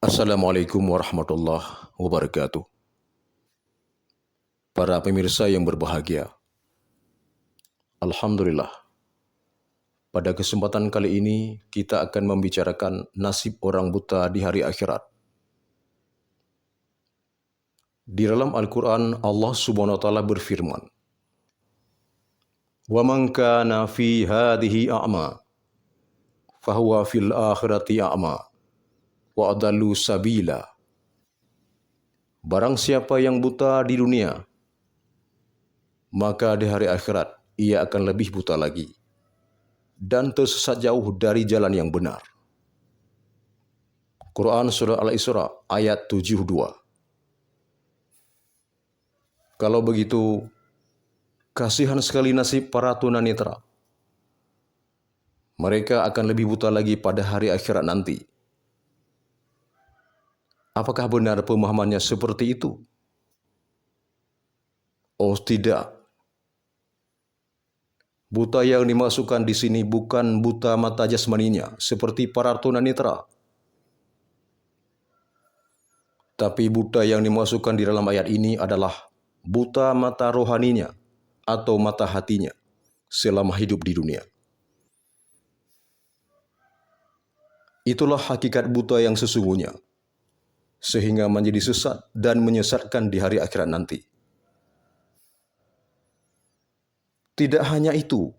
Assalamualaikum warahmatullahi wabarakatuh. Para pemirsa yang berbahagia, Alhamdulillah, pada kesempatan kali ini kita akan membicarakan nasib orang buta di hari akhirat. Di dalam Al-Quran, Allah Subhanahu wa Ta'ala berfirman, وَمَنْ كَانَ فِي هَذِهِ أَعْمَى فَهُوَ فِي الْآخِرَةِ أَعْمَى وَأَضَلُّ سَبِيلًا. Barang siapa yang buta di dunia, maka di hari akhirat ia akan lebih buta lagi dan tersesat jauh dari jalan yang benar. Quran Surah Al-Isra ayat 72. Kalau begitu, kasihan sekali nasib para tunanetra. Mereka akan lebih buta lagi pada hari akhirat nanti. Apakah benar pemahamannya seperti itu? Oh tidak. Buta yang dimasukkan di sini bukan buta mata jasmaninya seperti para tunanetra. Tapi buta yang dimasukkan di dalam ayat ini adalah buta mata rohaninya atau mata hatinya selama hidup di dunia. Itulah hakikat buta yang sesungguhnya, sehingga menjadi sesat dan menyesatkan di hari akhirat nanti. Tidak hanya itu,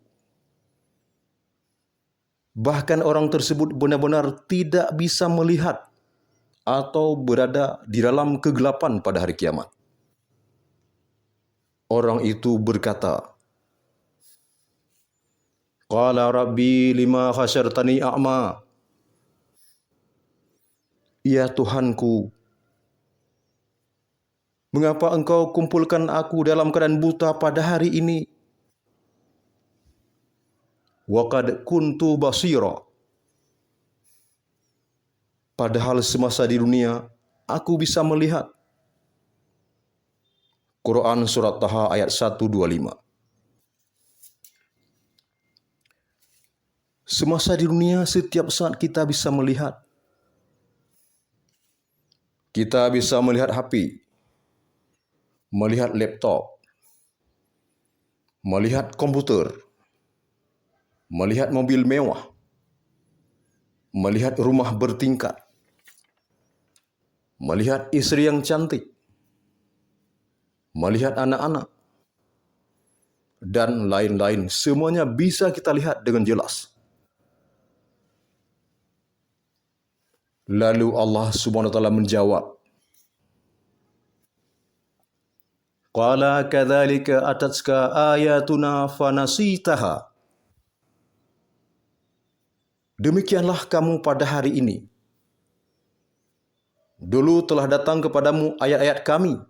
bahkan orang tersebut benar-benar tidak bisa melihat atau berada di dalam kegelapan pada hari kiamat. Orang itu berkata, Qala Rabbi lima khasyartani a'ma. Ya Tuhanku, mengapa engkau kumpulkan aku dalam keadaan buta pada hari ini? Wa qad kuntu basira. Padahal semasa di dunia, aku bisa melihat. Quran Surat Taha ayat 125. Semasa di dunia, setiap saat kita bisa melihat. Kita bisa melihat HP, melihat laptop, melihat komputer, melihat mobil mewah, melihat rumah bertingkat, melihat istri yang cantik, melihat anak-anak, dan lain-lain. Semuanya bisa kita lihat dengan jelas. Lalu Allah Subhanahu wa Ta'ala menjawab, Qala kadzalika atatska ayatuna fanasitaha. Demikianlah kamu pada hari ini. Dulu telah datang kepadamu ayat-ayat kami,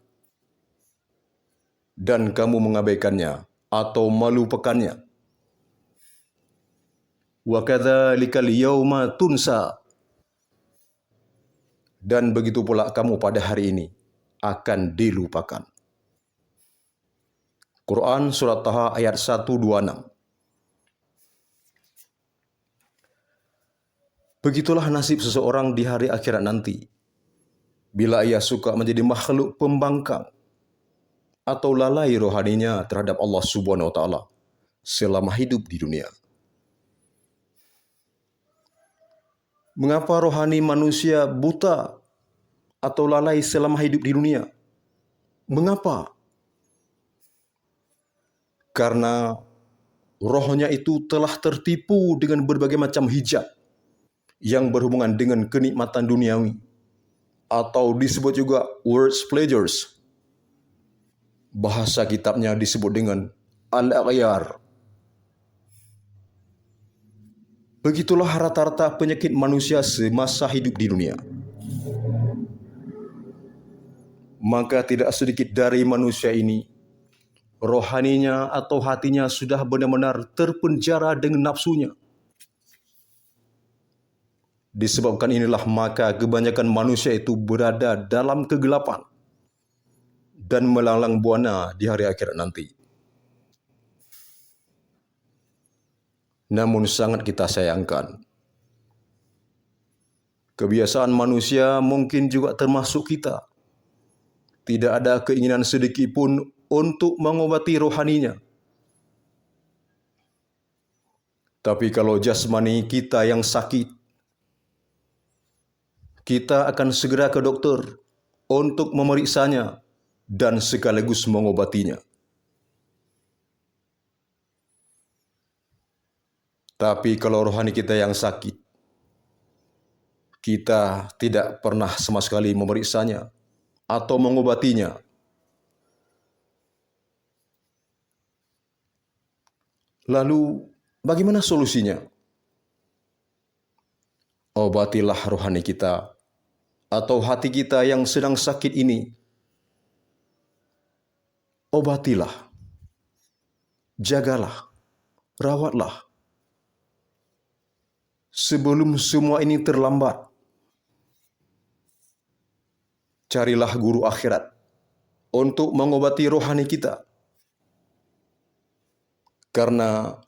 dan kamu mengabaikannya atau melupakannya. Wa kadzalikal yauma tunsa. Dan begitu pula kamu pada hari ini akan dilupakan. Quran Surat Taha ayat 126. Begitulah nasib seseorang di hari akhirat nanti, bila ia suka menjadi makhluk pembangkang atau lalai rohaninya terhadap Allah Subhanahu wa Ta'ala selama hidup di dunia. Mengapa rohani manusia buta atau lalai selama hidup di dunia? Mengapa? Karena rohnya itu telah tertipu dengan berbagai macam hijab yang berhubungan dengan kenikmatan duniawi, atau disebut juga world's pleasures. Bahasa kitabnya disebut dengan al-aghyar. Begitulah rata-rata penyakit manusia semasa hidup di dunia. Maka tidak sedikit dari manusia ini, rohaninya atau hatinya sudah benar-benar terpenjara dengan nafsunya. Disebabkan inilah maka kebanyakan manusia itu berada dalam kegelapan dan melanglang buana di hari akhirat nanti. Namun sangat kita sayangkan, Kebiasaan manusia mungkin juga termasuk kita. Tidak ada keinginan sedikit pun untuk mengobati rohaninya. Tapi kalau jasmani kita yang sakit, kita akan segera ke dokter untuk memeriksanya dan sekaligus mengobatinya. Tapi kalau rohani kita yang sakit, kita tidak pernah sama sekali memeriksanya atau mengobatinya. Lalu, bagaimana solusinya? Obatilah rohani kita atau hati kita yang sedang sakit ini. Obatilah, jagalah, rawatlah. Sebelum semua ini terlambat, carilah guru akhirat untuk mengobati rohani kita. Karena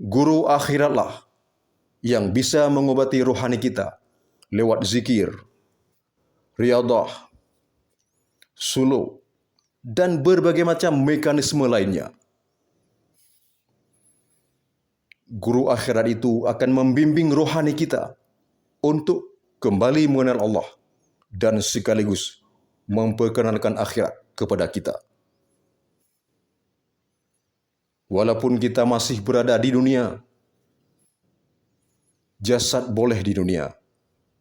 guru akhiratlah yang bisa mengobati rohani kita lewat zikir, riyadah, suluk, dan berbagai macam mekanisme lainnya. Guru akhirat itu akan membimbing rohani kita untuk kembali mengenal Allah dan sekaligus memperkenalkan akhirat kepada kita. Walaupun kita masih berada di dunia, jasad boleh di dunia,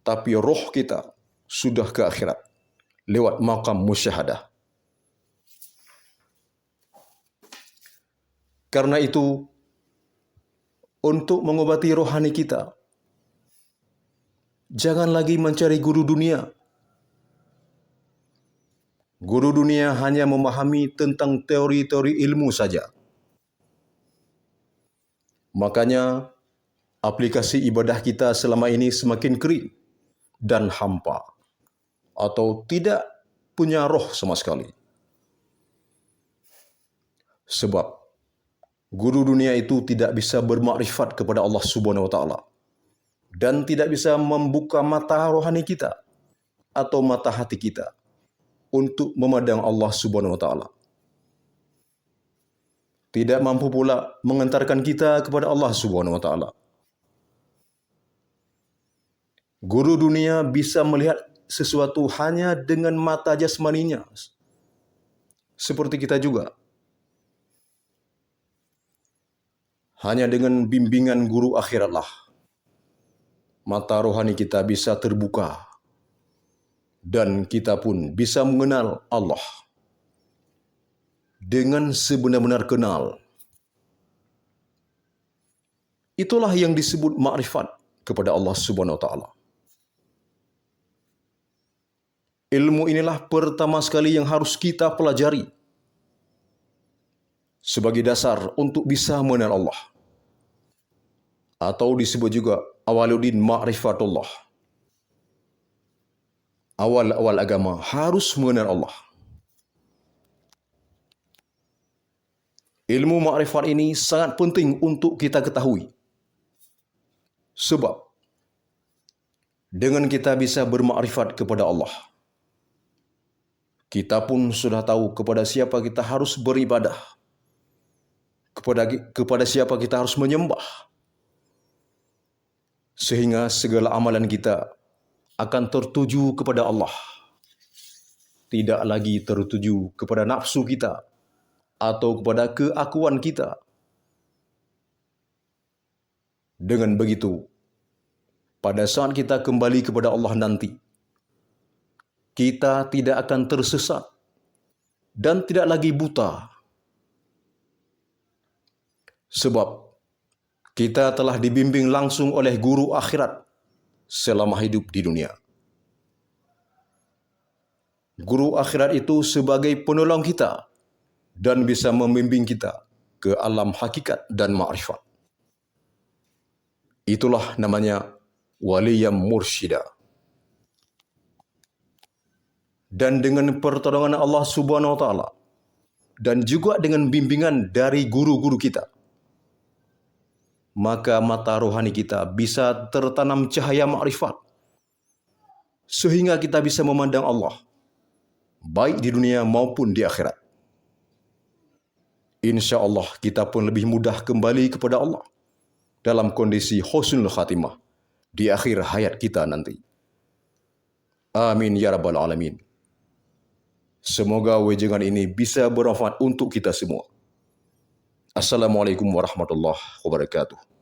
tapi roh kita sudah ke akhirat lewat maqam musyahadah. Karena itu, untuk mengobati rohani kita, jangan lagi mencari guru dunia. Guru dunia hanya memahami tentang teori-teori ilmu saja. Makanya, aplikasi ibadah kita selama ini semakin kering dan hampa, atau tidak punya roh sama sekali. Sebab guru dunia itu tidak bisa bermakrifat kepada Allah Subhanahu wa taala dan tidak bisa membuka mata rohani kita atau mata hati kita untuk memandang Allah Subhanahu wa taala. Tidak mampu pula mengantarkan kita kepada Allah Subhanahu wa taala. Guru dunia bisa melihat sesuatu hanya dengan mata jasmaninya. Seperti kita juga. Hanya dengan bimbingan guru akhiratlah mata rohani kita bisa terbuka dan kita pun bisa mengenal Allah dengan sebenar-benar kenal. Itulah yang disebut makrifat kepada Allah Subhanahu wa taala. Ilmu inilah pertama sekali yang harus kita pelajari sebagai dasar untuk bisa mengenal Allah. Atau disebut juga awaluddin ma'rifatullah. Awal-awal agama harus mengenal Allah. Ilmu makrifat ini sangat penting untuk kita ketahui. Sebab dengan kita bisa bermakrifat kepada Allah, kita pun sudah tahu kepada siapa kita harus beribadah, kepada siapa kita harus menyembah, sehingga segala amalan kita akan tertuju kepada Allah, tidak lagi tertuju kepada nafsu kita atau kepada keakuan kita. Dengan begitu, pada saat kita kembali kepada Allah nanti, kita tidak akan tersesat dan tidak lagi buta. Sebab kita telah dibimbing langsung oleh guru akhirat selama hidup di dunia. Guru akhirat itu sebagai penolong kita dan bisa membimbing kita ke alam hakikat dan ma'rifat. Itulah namanya waliyam mursyida. Dan dengan pertolongan Allah Subhanahu wa taala dan juga dengan bimbingan dari guru-guru kita, maka mata rohani kita bisa tertanam cahaya makrifat sehingga kita bisa memandang Allah, baik di dunia maupun di akhirat. Insya Allah kita pun lebih mudah kembali kepada Allah dalam kondisi husnul khatimah di akhir hayat kita nanti. Amin ya rabbal alamin. Semoga wejangan ini bisa bermanfaat untuk kita semua. Assalamualaikum warahmatullahi wabarakatuh.